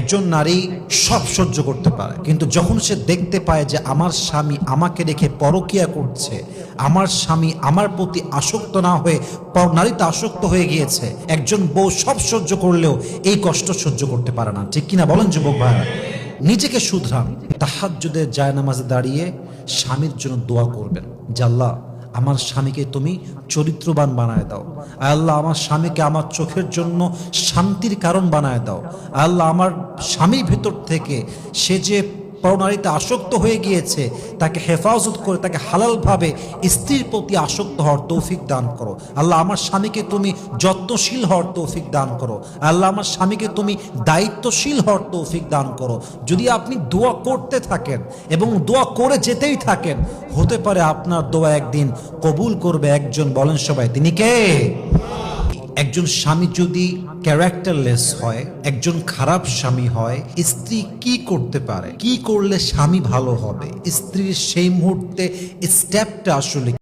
একজন নারী সব সহ্য করতে পারে, কিন্তু যখন সে দেখতে পায় যে আমার স্বামী আমাকে রেখে পরকীয়া করছে, আমার স্বামী আমার প্রতি আসক্ত না হয়ে নারীতে আসক্ত হয়ে গিয়েছে, একজন বউ সব সহ্য করলেও এই কষ্ট সহ্য করতে পারে না। ঠিক কিনা বলেন যুবক ভাইরা? নিজেকে শুধরান। তাহাজ্জুদের জায়নামাজে দাঁড়িয়ে স্বামীর জন্য দোয়া করবেন যে আল্লাহ, আমার স্বামীকে তুমি চরিত্রবান বানায় দাও। আল্লাহ, আমার স্বামীকে আমার চোখের জন্য শান্তির কারণ বানায় দাও। আল্লাহ, আমার স্বামীর ভেতর থেকে সে যে পরনারীতে আসক্ত হয়ে গিয়েছে, তাকে হেফাজত করে তাকে হালালভাবে স্ত্রীর প্রতি আসক্ত হওয়ার তৌফিক দান করো। আল্লাহ, আমার স্বামীকে তুমি যত্নশীল হওয়ার তৌফিক দান করো। আল্লাহ, আমার স্বামীকে তুমি দায়িত্বশীল হওয়ার তৌফিক দান করো। যদি আপনি দোয়া করতে থাকেন এবং দোয়া করে যেতেই থাকেন, হতে পারে আপনার দোয়া একদিন কবুল করবে একজন, বলেন সবাই তিনি কে? একজন স্বামী যদি ক্যারেক্টারলেস হয়, একজন খারাপ স্বামী হয়, স্ত্রী কি করতে পারে, কি করলে স্বামী ভালো হবে, স্ত্রীর সেই মুহূর্তে স্টেপটা আসলে